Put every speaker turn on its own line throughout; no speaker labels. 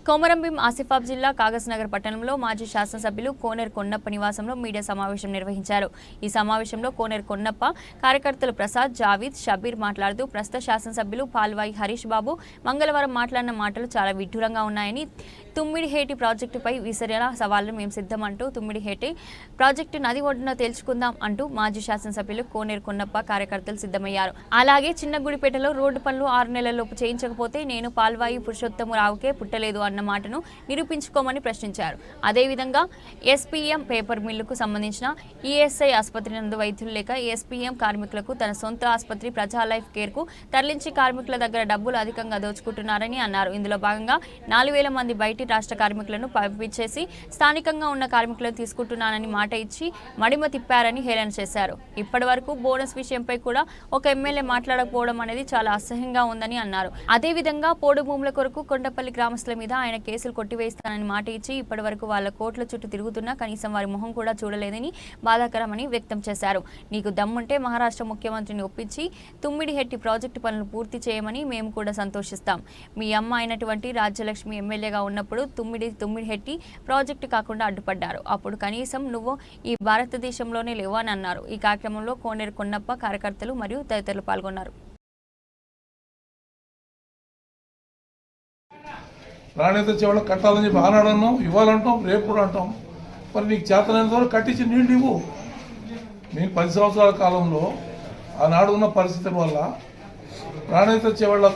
కొమరంభీం ఆసిఫాబాద్ జిల్లా కాగజ్నగర్ పట్టణంలో మాజీ శాసనసభ్యులు కోనేరు కొన్నప్ప నివాసంలో మీడియా సమావేశం నిర్వహించారు. ఈ సమావేశంలో కోనేరు కొన్నప్ప కార్యకర్తలు ప్రసాద్, జావీద్, షబీర్ మాట్లాడుతూ ప్రస్తుత శాసనసభ్యులు పాల్వాయి హరీష్ బాబు మంగళవారం మాట్లాడిన మాటలు చాలా విడ్డూరంగా ఉన్నాయని, తుమ్మిడిహేటి ప్రాజెక్టుపై విసిరిన సవాళ్లను మేము సిద్ధమంటూ తుమ్మిడిహేటి ప్రాజెక్టు నది ఒడ్డున తేల్చుకుందాం అంటూ మాజీ శాసనసభ్యులు కోనేరు కొన్నప్ప కార్యకర్తలు సిద్ధమయ్యారు. అలాగే చిన్నగుడిపేటలో రోడ్డు పనులు 6 నెలల్లోపు చేయించకపోతే నేను పాల్వాయి పురుషోత్తమరావుకే పుట్టలేదు అన్న మాటను నిరూపించుకోమని ప్రశ్నించారు. అదేవిధంగా ఎస్పీఎం పేపర్ మిల్లుకు సంబంధించిన ఈఎస్ఐ ఆసుపత్రి నందు వైద్యులు లేక ఎస్పీఎం కార్మికులకు తన సొంత ఆసుపత్రి ప్రజా లైఫ్ కేర్కు తరలించి కార్మికుల దగ్గర డబ్బులు అధికంగా దోచుకుంటున్నారని అన్నారు. ఇందులో భాగంగా 4000 మంది బయటి రాష్ట్ర కార్మికులను పంపించేసి స్థానికంగా ఉన్న కార్మికులను తీసుకుంటున్నానని మాట ఇచ్చి మడిమ తిప్పారని హేళన చేశారు. ఇప్పటి వరకు బోనస్ విషయంపై కూడా ఒక ఎమ్మెల్యే మాట్లాడకపోవడం అనేది చాలా అసహ్యంగా ఉందని అన్నారు. అదేవిధంగా పోడు భూముల కొరకు కొండపల్లి గ్రామస్తుల మీద ఆయన కేసులు కొట్టివేస్తానని మాట ఇచ్చి ఇప్పటి వరకు వాళ్ళ కోట్ల చుట్టూ తిరుగుతున్నా కనీసం వారి మొహం కూడా చూడలేదని బాధాకరమని వ్యక్తం చేశారు. నీకు దమ్ముంటే మహారాష్ట్ర ముఖ్యమంత్రిని ఒప్పించి తుమ్మిడిహెట్టి ప్రాజెక్టు పనులు పూర్తి చేయమని మేము కూడా సంతోషిస్తాం. మీ అమ్మ అయినటువంటి రాజ్యలక్ష్మి ఎమ్మెల్యేగా ఉన్నప్పుడు తుమ్మిడిహెట్టి ప్రాజెక్టు కాకుండా అడ్డుపడ్డారు. అప్పుడు కనీసం నువ్వు ఈ భారతదేశంలోనే లేవు అని అన్నారు. ఈ కార్యక్రమంలో కోనేరు కొన్నప్ప కార్యకర్తలు మరియు తదితరులు పాల్గొన్నారు.
ప్రాణేత చెవులకు కట్టాలని చెప్పి ఆనాడన్నాం, ఇవ్వాలంటాం, రేపు కూడా అంటాం. మరి నీకు చేతనైనంత వరకు కట్టించి నీళ్ళు ఇవ్వు. నేను 10 సంవత్సరాల కాలంలో ఆనాడు ఉన్న పరిస్థితుల వల్ల ప్రాణేత చెవుల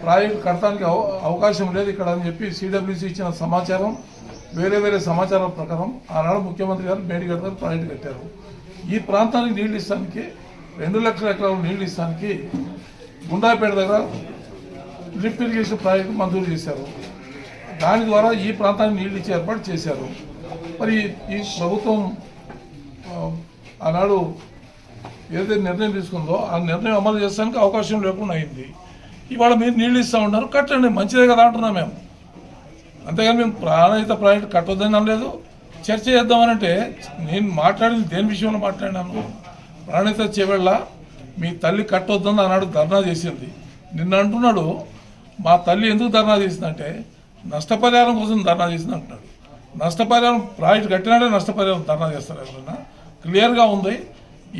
ప్రాజెక్టు కట్టడానికి అవకాశం లేదు ఇక్కడ అని చెప్పి సిడబ్ల్యూసీ ఇచ్చిన సమాచారం, వేరే సమాచారం ప్రకారం ఆనాడు ముఖ్యమంత్రి గారు మేడిగడ్డ గారు ప్రాజెక్టు కట్టారు. ఈ ప్రాంతానికి నీళ్ళు ఇస్తానికి 2 లక్షల ఎకరాలు నీళ్ళు ఇస్తానికి గుండాపేట దగ్గర డ్రిప్ ఇరిగేషన్ ప్రాజెక్టు మంజూరు చేశారు. దాని ద్వారా ఈ ప్రాంతానికి నీళ్ళు ఇచ్చే ఏర్పాటు చేశారు. మరి ఈ ప్రభుత్వం ఆనాడు ఏదైతే నిర్ణయం తీసుకుందో ఆ నిర్ణయం అమలు చేస్తానికి అవకాశం లేకుండా అయింది. ఇవాళ మీరు నీళ్ళు ఇస్తూ ఉన్నారు, కట్టండి, మంచిదే కదా అంటున్నాం మేము. అంతేగాని మేము ప్రాణహిత ప్రాజెక్టు కట్టొద్దని అనలేదు. చర్చ చేద్దామనంటే నేను మాట్లాడింది దేని విషయంలో మాట్లాడినాను? ప్రాణహిత చేవెళ్ళ మీ తల్లి కట్టొద్దని ఆనాడు ధర్నా చేసింది. నిన్న అంటున్నాడు మా తల్లి ఎందుకు ధర్నా చేసిందంటే నష్టపరిహారం కోసం ధర్నా చేసింది అంటున్నాడు. నష్టపరిహారం ప్రాజెక్టు కట్టినాడే నష్టపరిహారం ధర్నా చేస్తారు ఎవరైనా? క్లియర్గా ఉంది,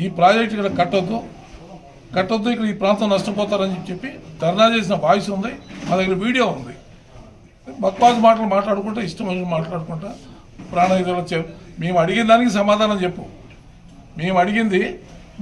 ఈ ప్రాజెక్టు ఇక్కడ కట్టొద్దు, ఇక్కడ ఈ ప్రాంతం నష్టపోతారని చెప్పి ధర్నా చేసిన వాయిస్ ఉంది, మా దగ్గర వీడియో ఉంది. బక్వాస్ మాటలు మాట్లాడుకుంటా, ఇష్టమైన మాట్లాడుకుంటా ప్రాణహితలో మేము అడిగిన దానికి సమాధానం చెప్పు. మేము అడిగింది